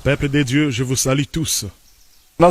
Peuple de Dieu, je vous salue tous. Je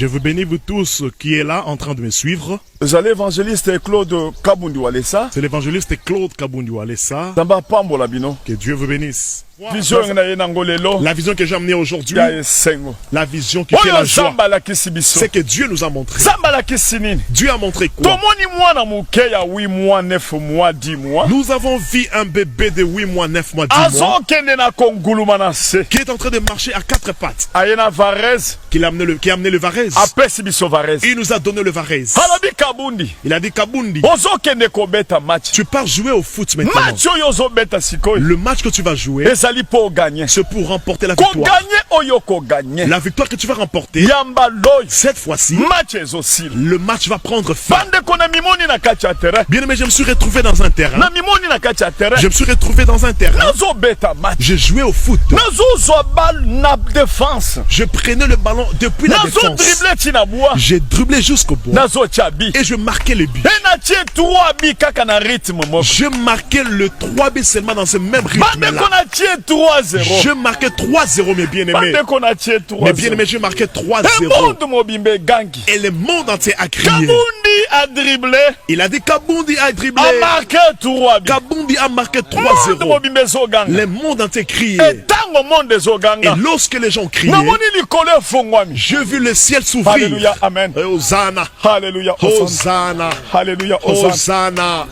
vous bénis vous tous qui est là en train de me suivre. C'est l'évangéliste Claude Kabundi Walesa. C'est l'évangéliste Claude Kabundi Walesa. Que Dieu vous bénisse. La vision que j'ai amenée aujourd'hui, la vision qui fait la joie, c'est que Dieu nous a montré. Dieu a montré quoi? Nous avons vu un bébé de 8 mois, 9 mois, 10 mois qui est en train de marcher à 4 pattes. Qui a amené le varèse. Il nous a donné le varèse. Il a dit Kabundi, tu pars jouer au foot maintenant. Le match que tu vas jouer, c'est pour remporter la victoire. La victoire que tu vas remporter, cette fois-ci, le match va prendre fin. Bien aimé, je me suis retrouvé dans un terrain. Je me suis retrouvé dans un terrain. Je jouais au foot. Je prenais le ballon depuis la défense. J'ai dribblé jusqu'au bout. Et je marquais le but. Je marquais le 3 buts seulement dans ce même rythme-là. Je marquais 3-0, mes bien-aimés. Mes bien-aimés, je marquais 3-0. Et le monde entier a crié. Il a dit Kabundi a dribblé. Kabundi a marqué 3-0. Le monde entier criait. Et lorsque les gens criaient, je vis le ciel s'ouvrir. Alléluia, amen. Hosanna. Alléluia, Hosanna. Alléluia, Hosanna.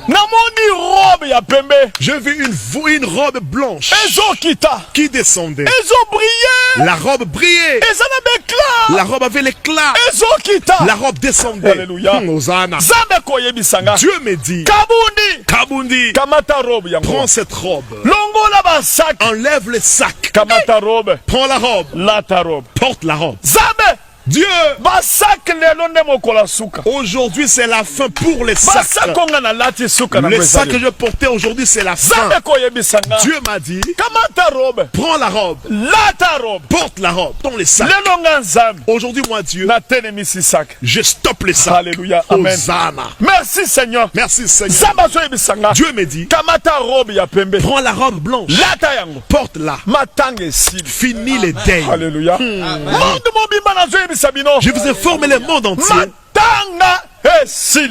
Je vis une robe blanche qui descendait. La robe brillait. La robe avait l'éclat. La robe descendait. Alléluia. Hosanna. Dieu me dit, Kabundi, prends cette robe. Enlève le sac. Prends la robe. Porte la robe. Dieu, aujourd'hui c'est la fin pour les sacs. Le sac que je portais aujourd'hui c'est la fin. Dieu m'a dit, prends la robe, porte la robe dans les sacs. Aujourd'hui moi Dieu, je stoppe les sacs. Alléluia, amen. Hosanna. Merci Seigneur. Merci Seigneur. Dieu me dit, prends la robe blanche, porte-la. Finis les deuils. Alléluia. Je vous informe le monde entier.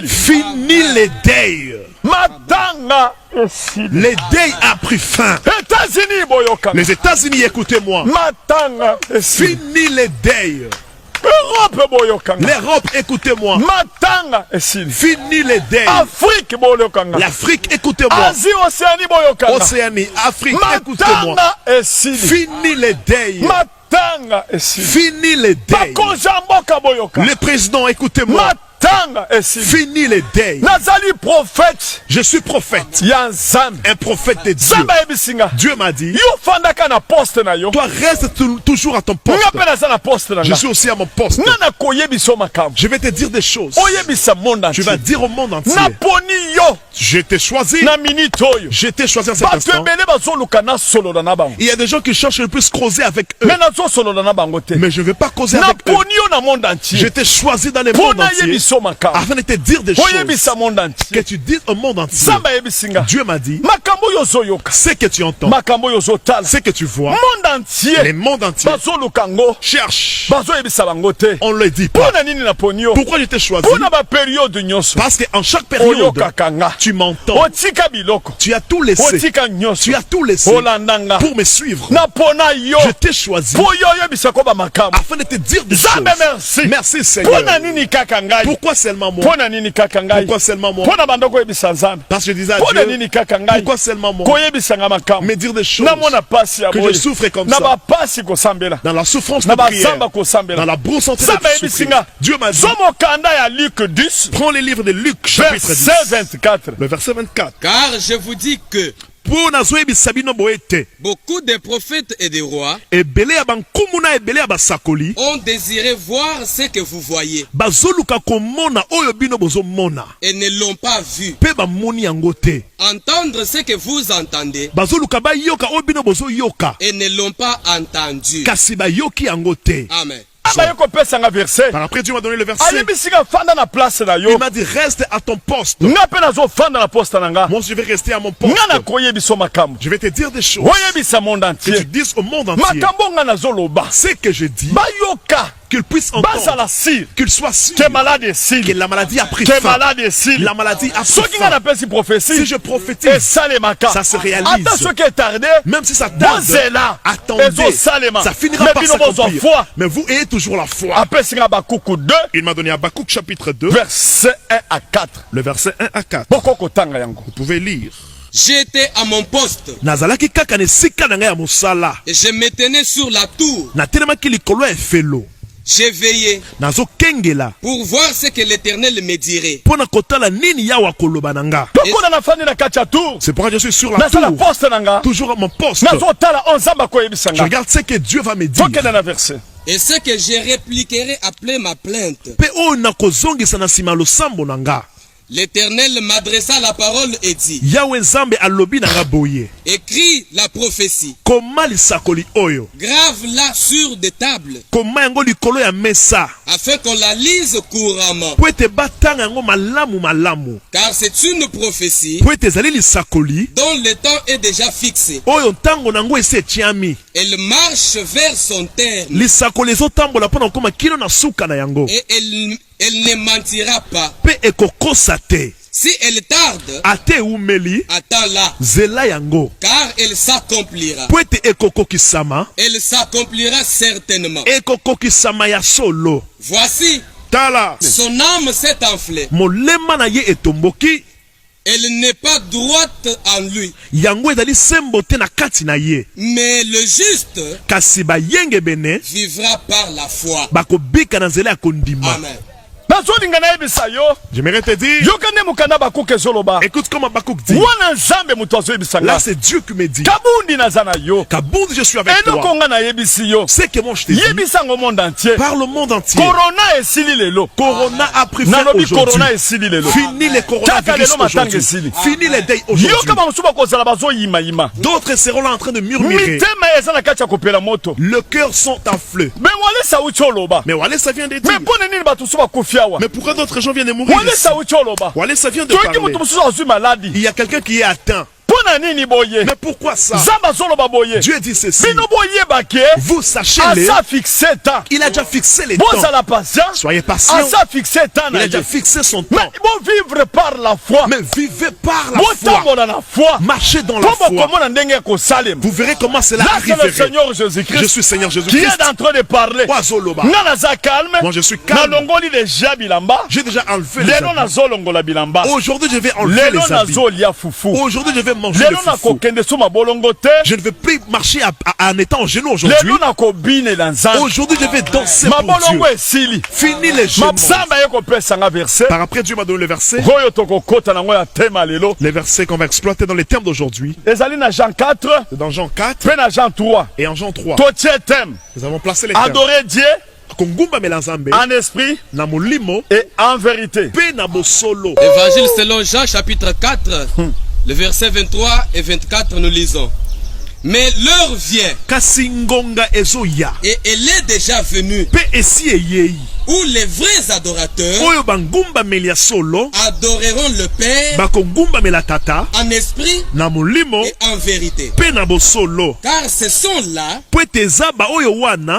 Fini les deuils. Les deuils a pris fin. Les États-Unis, écoutez-moi. Fini les deuils. L'Europe, écoutez-moi. Fini les deuils. L'Afrique, écoutez-moi. Océanie, Afrique, écoutez-moi. Fini les deuils. Fini les deuils. Le président, écoutez-moi. Fini les deuils. Je suis prophète. Un prophète de Dieu. Dieu m'a dit, toi reste toujours à ton poste. Je suis aussi à mon poste. Je vais te dire des choses. Je vais dire au monde entier. Je t'ai choisi. Je t'ai choisi en cet instant. Il y a des gens qui cherchent le plus creuser avec eux. Mais je ne veux pas causer avec eux. Je t'ai choisi dans le monde entier afin de te dire des choses que tu dises au monde entier. Dieu m'a dit, ce que tu entends, ce que tu vois, le monde entier cherche. On ne le dit pas. Pourquoi je t'ai choisi? Parce qu'en chaque période, tu m'entends. Tu as tout laissé. Tu as tout laissé pour me suivre. Je t'ai choisi afin de te dire des choses. Merci Seigneur. Pourquoi seulement moi? Pourquoi seulement moi? Parce que je disais à Dieu, pourquoi seulement moi? Me dire des choses que je souffre comme ça. Dans la souffrance de prière, dans la brousse entière de souffrir. Dieu m'a dit, prends les livres de Luc chapitre 10, le verset 24. Car je vous dis que beaucoup de prophètes et de rois ont désiré voir ce que vous voyez et ne l'ont pas vu. Entendre ce que vous entendez et ne l'ont pas entendu. Amen. Par après, Dieu m'a donné le verset. Il m'a dit, reste à ton poste. Moi, je vais rester à mon poste. Je vais te dire des choses. Que tu dises au monde entier. Ce que je dis, qu'ils puissent entendre, qu'ils soient sûrs que la maladie a pris fin. La maladie a pris fin. Si je prophétise, ça se réalise. Même si ça tarde, attendez, ça finira par s'accomplir. Mais vous ayez toujours la foi. Il m'a donné Habakkuk chapitre 2, verset 1 à 4. le verset 1 à 4. Vous pouvez lire. J'étais à mon poste. Et je me tenais sur la tour. J'ai veillé pour voir ce que l'Éternel me dirait. C'est pourquoi je suis sur la tour, toujours à mon poste. Je regarde ce que Dieu va me dire. Et ce que je répliquerai après ma plainte. L'Éternel m'adressa la parole et dit: écris la prophétie, grave-la sur des tables, afin qu'on la lise couramment. Car c'est une prophétie dont le temps est déjà fixé. Elle marche vers son terme, et elle ne mentira pas. Si elle tarde, attends-la, car elle s'accomplira. Elle s'accomplira certainement. Voici, son âme s'est enflée. Elle n'est pas droite en lui. Mais le juste vivra par la foi. Amen. J'aimerais te dire, écoute comme Habakkuk dit. Là c'est Dieu qui me dit, Kabound, je suis avec toi. C'est que moi je te dis, par le monde entier. Corona a pris fin aujourd'hui. Fini les coronavirus aujourd'hui. Fini les deuils aujourd'hui. D'autres seront là en train de murmurer. Le cœur sont en feu. Mais Wale, ça vient de dire. Mais pourquoi d'autres gens viennent de mourir ici? Wale, ça vient de parler. Il y a quelqu'un qui est atteint. Mais pourquoi ça? Dieu dit ceci. Vous sachez-le. Il a déjà fixé les temps. Soyez patient. Il a déjà fixé son temps. Mais vivez par la foi. Marchez dans la foi. Vous verrez comment cela arriverait. Je suis Seigneur Jésus-Christ. Qui est en train de parler? Moi je suis calme. J'ai déjà enlevé les habits. Aujourd'hui je vais enlever les habits. Aujourd'hui je vais manger le foufou. Je ne vais plus marcher en étant en genoux aujourd'hui. Aujourd'hui je vais danser pour Dieu. Fini les genoux. Par après Dieu m'a donné le verset. Les versets qu'on va exploiter dans les termes d'aujourd'hui. C'est dans Jean 4 et en Jean 3. Nous avons placé les termes. Adorer Dieu en esprit et en vérité. Évangile selon Jean chapitre 4, le verset 23 et 24, nous lisons. Mais l'heure vient, et elle est déjà venue, où les vrais adorateurs adoreront le Père en esprit et en vérité. Car ce sont là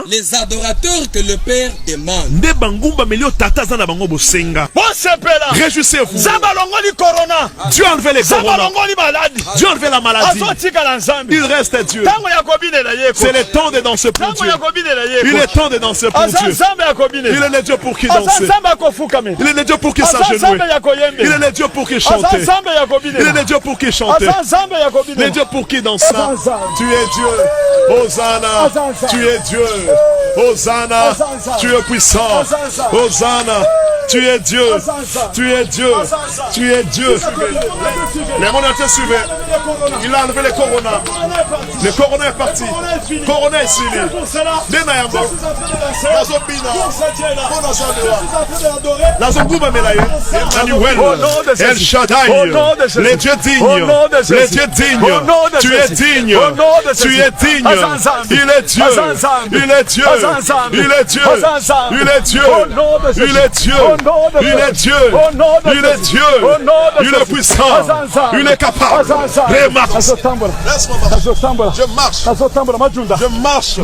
les adorateurs que le Père demande. Réjouissez-vous. Dieu a enlevé les corona. Dieu a enlevé la maladie. Il reste Dieu. C'est le temps de danser pour Dieu. Il est temps de danser pour Dieu. Il est le Dieu pour qui danser. Il est le Dieu pour qui s'agenouiller. Il est le Dieu pour qui chanter. Il est le Dieu pour qui chanter. Le Dieu pour qui danser. Tu es Dieu. Hosanna. Tu es Dieu. Hosanna. Tu es puissant. Hosanna. Tu es Dieu. Tu es Dieu. Tu es Dieu. Les mondes te suivent. Il a enlevé les coronas. Le corona est parti. Corona est signé. Nenayamo. Nazonguma Melaye. Emmanuel. El Shaddai. Les dieux dignes. Les dieux dignes. Tu es digne. Tu es digne. Il est Dieu. Il est Dieu. Il est Dieu. Il est Dieu. Il est Dieu. Il est Dieu. Il est Dieu. Il est puissant. Il est capable. Je marche. Je marche. Je marche.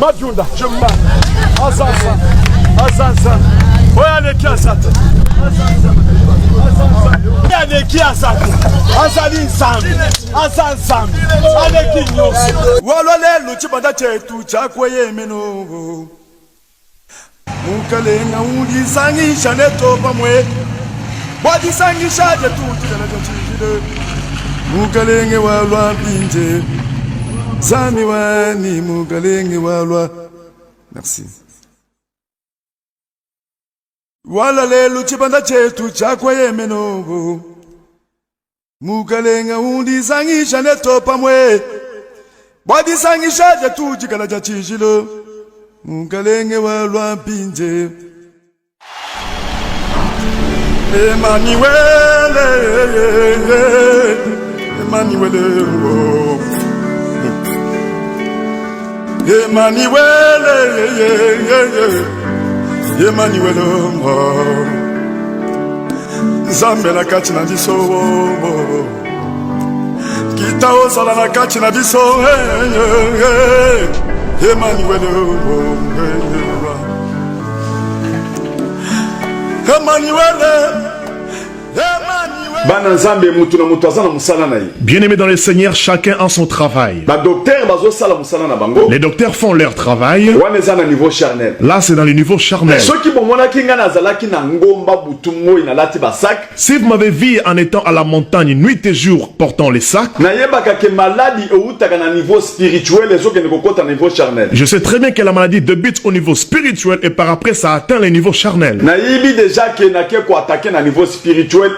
walolelo chibanda chetu chakweyemeno mukalenga ulisangisha neto pamwe wadisangisha chetu chilele mukalenge walwa pinje sami wani mukalenge walwa. Merci. Walolelo chibanda chetu chakweyemeno mukalenga ulisangisha neto pamwe wadisangisha chetu chikala cha chijilo mukalenge walwa pinje. Emmanuel, Emmanuel, Emmanuel, Emmanuel, Nzambe na kati na biso, kita osala na kati na biso, Emmanuel, Emmanuel. Bien-aimés dans le Seigneur, chacun a son travail. Les docteurs font leur travail. Là, c'est dans le niveau charnel. Si vous m'avez vu en étant à la montagne nuit et jour portant les sacs, je sais très bien que la maladie débute au niveau spirituel et par après ça atteint le niveau charnel.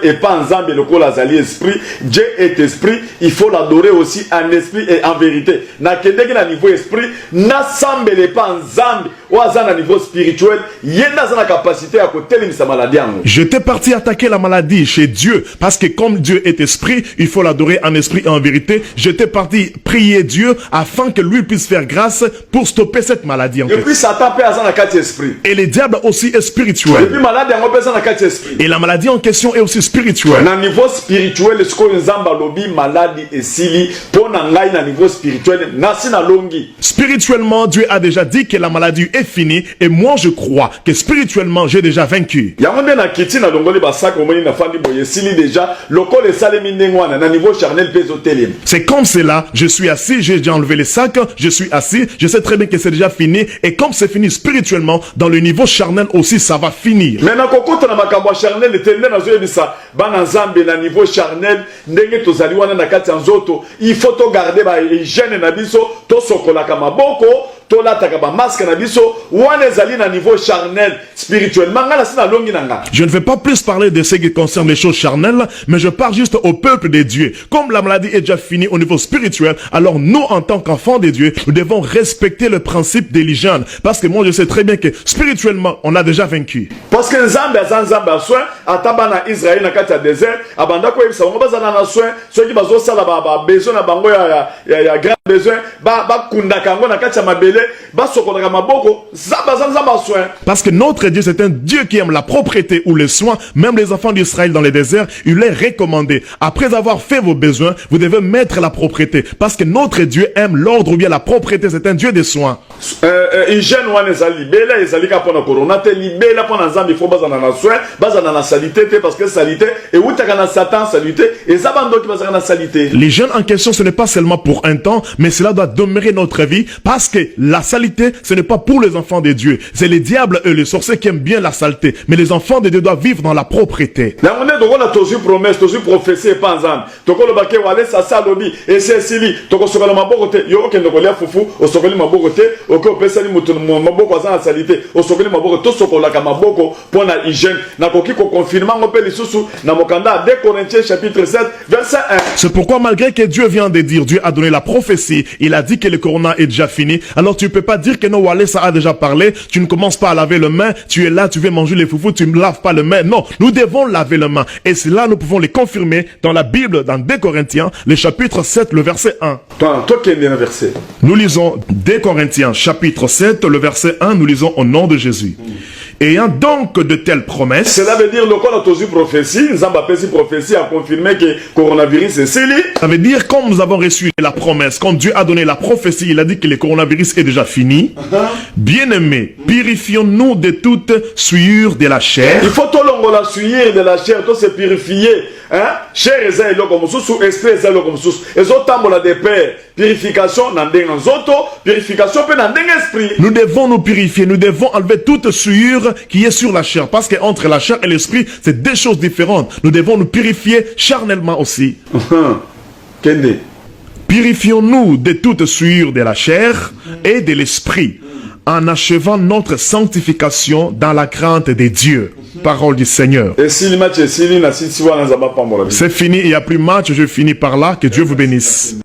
Et pas en Zambie, le col azali esprit. Dieu est esprit, il faut l'adorer aussi en esprit et en vérité. Na kendeki na niveau esprit, na sambele pas en Zambie, ou à niveau spirituel, yenda zana capacité à côté de sa maladie. J'étais parti attaquer la maladie chez Dieu, parce que comme Dieu est esprit, il faut l'adorer en esprit et en vérité. J'étais parti prier Dieu afin que lui puisse faire grâce pour stopper cette maladie. Et puis Satan peut avoir un esprit. Et le diable aussi est spirituel. Et puis maladie en un esprit. Et la maladie en question est aussi spirituel. Na niveau spirituel, ce qu'on zamba lobi maladie et sili pour n'angai na niveau spirituel nasi na longi. Spirituellement, Dieu a déjà dit que la maladie est finie et moi je crois que spirituellement j'ai déjà vaincu. Yangonde na kiti na longoli basaka omoni na fandi boye sili déjà lokole salemi ndengwana na niveau charnel peso telim. C'est comme cela, je suis assis, j'ai déjà enlevé les sacs, je suis assis, je sais très bien que c'est déjà fini et comme c'est fini spirituellement, dans le niveau charnel aussi ça va finir. Mais na kokota na makambo charnel etende na zoye bisa bana Nzambe na niveau charnel ndenge tozali wana na kati ya nzoto il faut to garder ba hygiène na biso to sokola ka maboko to lataka ba masque na biso wana ezali na niveau charnel spirituellement ngala sina longi nanga. Je ne vais pas plus parler de ce qui concerne les choses charnelles, mais je parle juste au peuple de Dieu. Comme la maladie est déjà finie au niveau spirituel, alors nous en tant qu'enfants de Dieu, nous devons respecter le principe de l'hygiène parce que moi je sais très bien que spirituellement on a déjà vaincu. Parce que Nzambe a soin atabana Israël na kati ya désert abanda ko ebisa ngo bazana na soin ceux qui bazo sala ba besoin na bango ya grand besoin ba kunda kango na kati ya mabele ba sokola maboko zamba soin. Parce que notre Dieu c'est un Dieu qui aime la propreté ou les soins. Même les enfants d'Israël dans les déserts, il est recommandé après avoir fait vos besoins, vous devez mettre la propreté parce que notre Dieu aime l'ordre ou bien la propreté, c'est un Dieu des soins. Hygiène wana ezali bela ezali ka pona corona te libela pona Nzambe faut bazana na soin bazana na salité te parce que salité et utaka na Satan salité et zabando qui bazana na salité. L'hygiène en question ce n'est pas seulement pour un temps mais cela doit demeurer notre vie parce que la salité ce n'est pas pour les enfants de Dieu, c'est les diables et les sorciers qui aiment bien la saleté, mais les enfants de Dieu doivent vivre dans la propreté. Na on est donc la tozu promesse tozu prophétie pas Nzambe toko lo baké wale sa salobi et c'est sili toko sokola maboko te yo okende ko lia fufu o sokoli maboko te oko pesa ni mutu maboko za salité o sokoli maboko to sokola ka maboko pona hygiène na koki ko confirmer ngo pe lisusu na mokanda 2 Corinthiens chapitre 7 verset 1. C'est pourquoi malgré que Dieu vient de dire, Dieu a donné la prophétie prophétie. Il a dit que le corona est déjà fini. Alors tu ne peux pas dire que non, Walé, ça a déjà parlé. Tu ne commences pas à laver les mains. Tu es là, tu veux manger les foufous, tu ne laves pas les mains. Non, nous devons laver les mains. Et cela, nous pouvons les confirmer dans la Bible, dans 2 Corinthiens, le chapitre 7, le verset 1. Toi qui es un verset. Nous lisons 2 Corinthiens, chapitre 7, le verset 1, nous lisons au nom de Jésus. Ayant donc de telles promesses. Cela veut dire, le qu'on a toujours prophétie, nous avons appelé prophétie à confirmer que le coronavirus est scellé. Ça veut dire, comme nous avons reçu la promesse, comme Dieu a donné la prophétie, il a dit que le coronavirus est déjà fini. Bien-aimés, purifions-nous de toute souillure de la chair. Il faut tout la souillure de la chair, tout se purifier. Hein? Chair est un comme sous, esprit est un comme sous. Et autres tambola de paix, purification dans des purification peut dans esprit. Nous devons nous purifier, nous devons enlever toute souillure qui est sur la chair, parce que entre la chair et l'esprit, c'est deux choses différentes. Nous devons nous purifier charnellement aussi. Purifions-nous de toute souillure de la chair et de l'esprit, en achevant notre sanctification dans la crainte de Dieu. Parole du Seigneur. C'est fini, il n'y a plus match, je finis par là. Que Dieu vous bénisse.